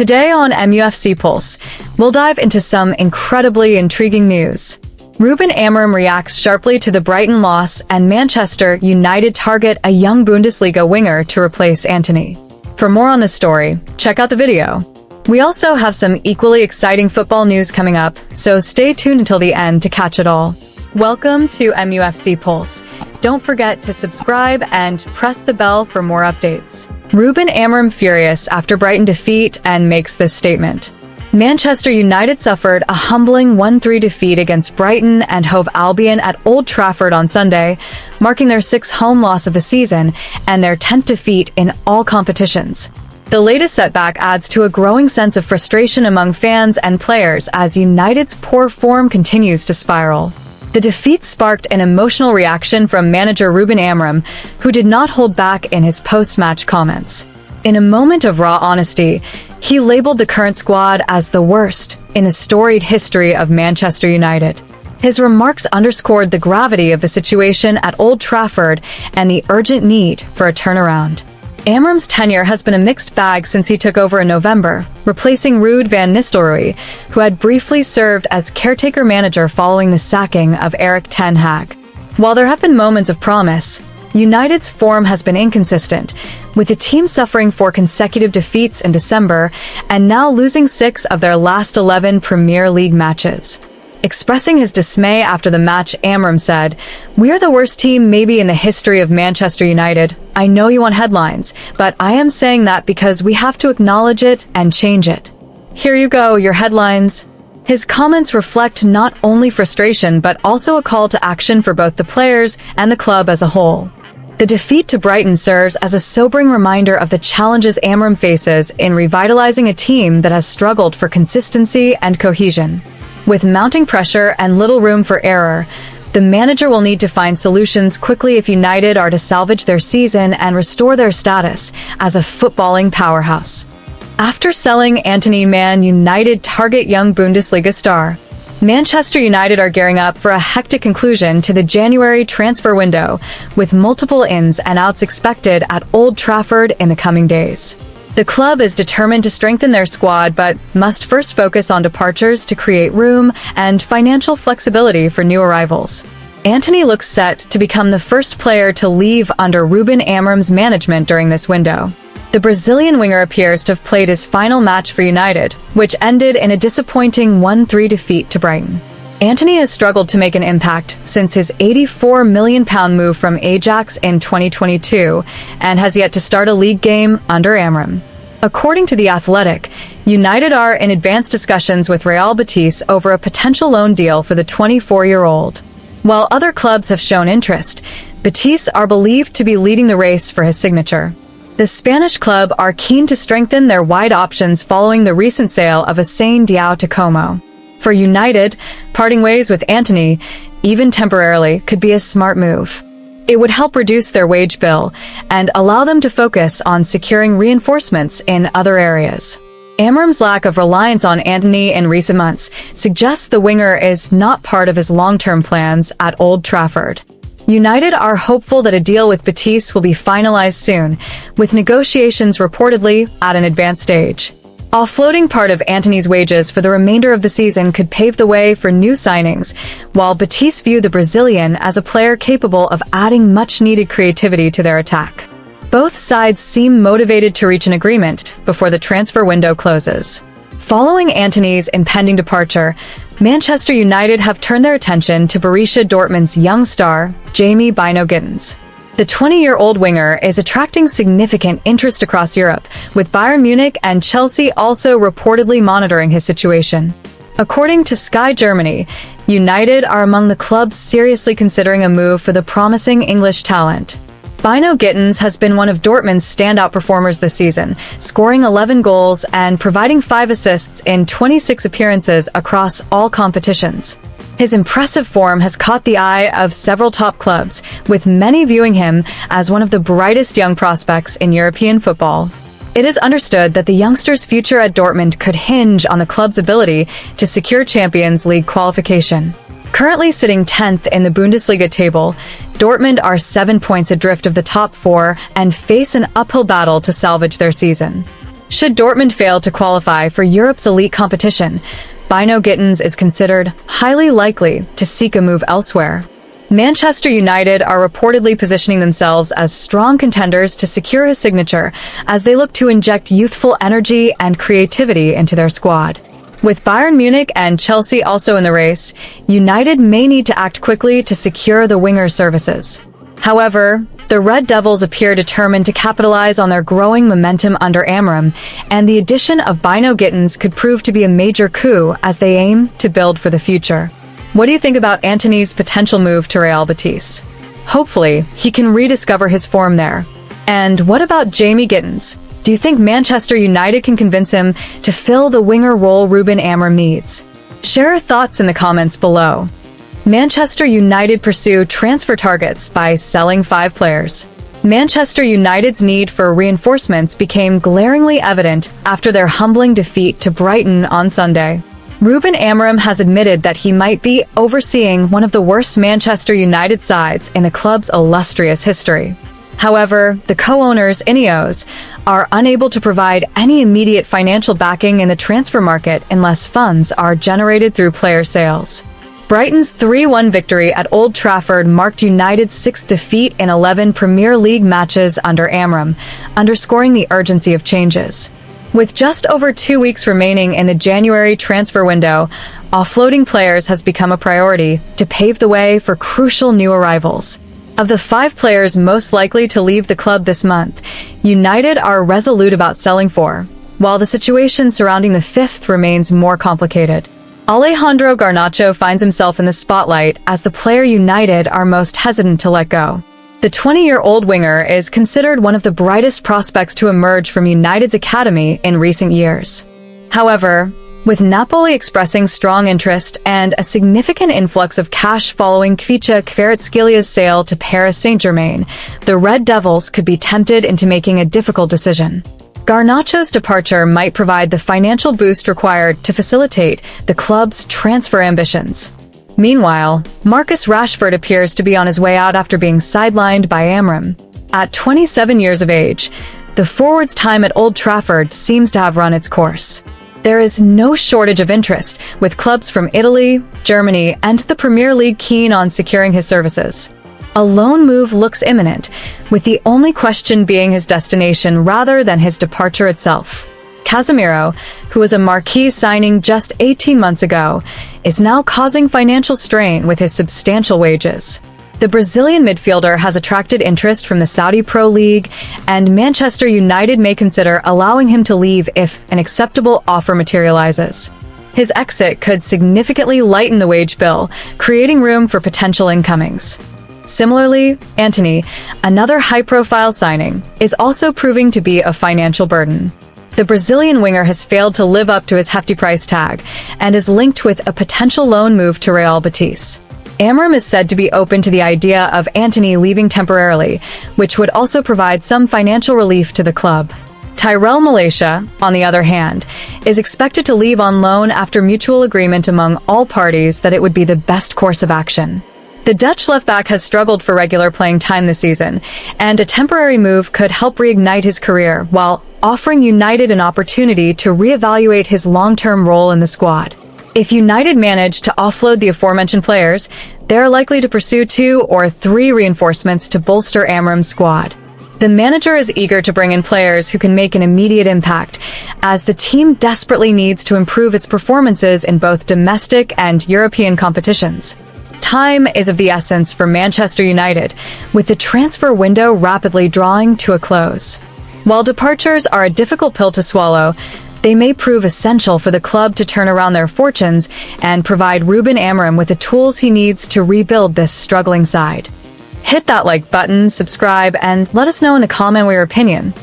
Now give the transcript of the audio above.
Today on MUFC Pulse, we'll dive into some incredibly intriguing news. Ruben Amorim reacts sharply to the Brighton loss, and Manchester United target a young Bundesliga winger to replace Antony. For more on this story, check out the video. We also have some equally exciting football news coming up, so stay tuned until the end to catch it all. Welcome to MUFC Pulse. Don't forget to subscribe and press the bell for more updates. Ruben Amorim furious after Brighton defeat and makes this statement. Manchester United suffered a humbling 1-3 defeat against Brighton and Hove Albion at Old Trafford on Sunday, marking their 6th home loss of the season and their 10th defeat in all competitions. The latest setback adds to a growing sense of frustration among fans and players as United's poor form continues to spiral. The defeat sparked an emotional reaction from manager Ruben Amorim, who did not hold back in his post-match comments. In a moment of raw honesty, he labeled the current squad as the worst in the storied history of Manchester United. His remarks underscored the gravity of the situation at Old Trafford and the urgent need for a turnaround. Amorim's tenure has been a mixed bag since he took over in November, replacing Ruud van Nistelrooy, who had briefly served as caretaker manager following the sacking of Erik ten Hag. While there have been moments of promise, United's form has been inconsistent, with the team suffering 4 consecutive defeats in December and now losing 6 of their last 11 Premier League matches. Expressing his dismay after the match, Amorim said, "We are the worst team maybe in the history of Manchester United. I know you want headlines, but I am saying that because we have to acknowledge it and change it. Here you go, your headlines." His comments reflect not only frustration but also a call to action for both the players and the club as a whole. The defeat to Brighton serves as a sobering reminder of the challenges Amorim faces in revitalizing a team that has struggled for consistency and cohesion. With mounting pressure and little room for error, the manager will need to find solutions quickly if United are to salvage their season and restore their status as a footballing powerhouse. After selling Antony, Man United target young Bundesliga star. Manchester United are gearing up for a hectic conclusion to the January transfer window, with multiple ins and outs expected at Old Trafford in the coming days. The club is determined to strengthen their squad but must first focus on departures to create room and financial flexibility for new arrivals. Antony looks set to become the first player to leave under Ruben Amorim's management during this window. The Brazilian winger appears to have played his final match for United, which ended in a disappointing 1-3 defeat to Brighton. Antony has struggled to make an impact since his £84 million move from Ajax in 2022 and has yet to start a league game under Amorim. According to The Athletic, United are in advanced discussions with Real Betis over a potential loan deal for the 24-year-old. While other clubs have shown interest, Betis are believed to be leading the race for his signature. The Spanish club are keen to strengthen their wide options following the recent sale of Hussein Diao to Como. For United, parting ways with Antony, even temporarily, could be a smart move. It would help reduce their wage bill and allow them to focus on securing reinforcements in other areas. Amorim's lack of reliance on Antony in recent months suggests the winger is not part of his long-term plans at Old Trafford. United are hopeful that a deal with Betis will be finalized soon, with negotiations reportedly at an advanced stage. Offloading part of Antony's wages for the remainder of the season could pave the way for new signings, while Betis view the Brazilian as a player capable of adding much-needed creativity to their attack. Both sides seem motivated to reach an agreement before the transfer window closes. Following Antony's impending departure, Manchester United have turned their attention to Borussia Dortmund's young star, Jamie Bino Gittens. The 20-year-old winger is attracting significant interest across Europe, with Bayern Munich and Chelsea also reportedly monitoring his situation. According to Sky Germany, United are among the clubs seriously considering a move for the promising English talent. Bino Gittens has been one of Dortmund's standout performers this season, scoring 11 goals and providing 5 assists in 26 appearances across all competitions. His impressive form has caught the eye of several top clubs, with many viewing him as one of the brightest young prospects in European football. It is understood that the youngster's future at Dortmund could hinge on the club's ability to secure Champions League qualification. Currently sitting 10th in the Bundesliga table, Dortmund are 7 points adrift of the top 4 and face an uphill battle to salvage their season. Should Dortmund fail to qualify for Europe's elite competition, Bino Gittins is considered highly likely to seek a move elsewhere. Manchester United are reportedly positioning themselves as strong contenders to secure his signature as they look to inject youthful energy and creativity into their squad. With Bayern Munich and Chelsea also in the race, United may need to act quickly to secure the winger's services. However, the Red Devils appear determined to capitalize on their growing momentum under Amorim, and the addition of Bino Gittins could prove to be a major coup as they aim to build for the future. What do you think about Antony'S potential move to Real Betis? Hopefully, he can rediscover his form there. And what about Jamie Gittins? Do you think Manchester United can convince him to fill the winger role Ruben Amorim needs? Share your thoughts in the comments below. Manchester United pursue transfer targets by selling 5 players. Manchester United's need for reinforcements became glaringly evident after their humbling defeat to Brighton on Sunday. Ruben Amorim has admitted that he might be overseeing one of the worst Manchester United sides in the club's illustrious history. However, the co-owners, Ineos, are unable to provide any immediate financial backing in the transfer market unless funds are generated through player sales. Brighton's 3-1 victory at Old Trafford marked United's 6th defeat in 11 Premier League matches under Amorim, underscoring the urgency of changes. With just over 2 weeks remaining in the January transfer window, offloading players has become a priority to pave the way for crucial new arrivals. Of the 5 players most likely to leave the club this month, United are resolute about selling 4, while the situation surrounding the 5th remains more complicated. Alejandro Garnacho finds himself in the spotlight as the player United are most hesitant to let go. The 20-year-old winger is considered one of the brightest prospects to emerge from United's academy in recent years. However, with Napoli expressing strong interest and a significant influx of cash following Kvicha Kvaratskhelia sale to Paris Saint-Germain, the Red Devils could be tempted into making a difficult decision. Garnacho's departure might provide the financial boost required to facilitate the club's transfer ambitions. Meanwhile, Marcus Rashford appears to be on his way out after being sidelined by Amorim. At 27 years of age, the forward's time at Old Trafford seems to have run its course. There is no shortage of interest, with clubs from Italy, Germany, and the Premier League keen on securing his services. A loan move looks imminent, with the only question being his destination rather than his departure itself. Casemiro, who was a marquee signing just 18 months ago, is now causing financial strain with his substantial wages. The Brazilian midfielder has attracted interest from the Saudi Pro League, and Manchester United may consider allowing him to leave if an acceptable offer materializes. His exit could significantly lighten the wage bill, creating room for potential incomings. Similarly, Antony, another high-profile signing, is also proving to be a financial burden. The Brazilian winger has failed to live up to his hefty price tag and is linked with a potential loan move to Real Betis. Amorim is said to be open to the idea of Antony leaving temporarily, which would also provide some financial relief to the club. Tyrell Malacia, on the other hand, is expected to leave on loan after mutual agreement among all parties that it would be the best course of action. The Dutch left-back has struggled for regular playing time this season, and a temporary move could help reignite his career while offering United an opportunity to reevaluate his long-term role in the squad. If United manage to offload the aforementioned players, they are likely to pursue 2 or 3 reinforcements to bolster Amorim's squad. The manager is eager to bring in players who can make an immediate impact, as the team desperately needs to improve its performances in both domestic and European competitions. Time is of the essence for Manchester United, with the transfer window rapidly drawing to a close. While departures are a difficult pill to swallow, they may prove essential for the club to turn around their fortunes and provide Ruben Amorim with the tools he needs to rebuild this struggling side. Hit that like button, subscribe, and let us know in the comment your opinion.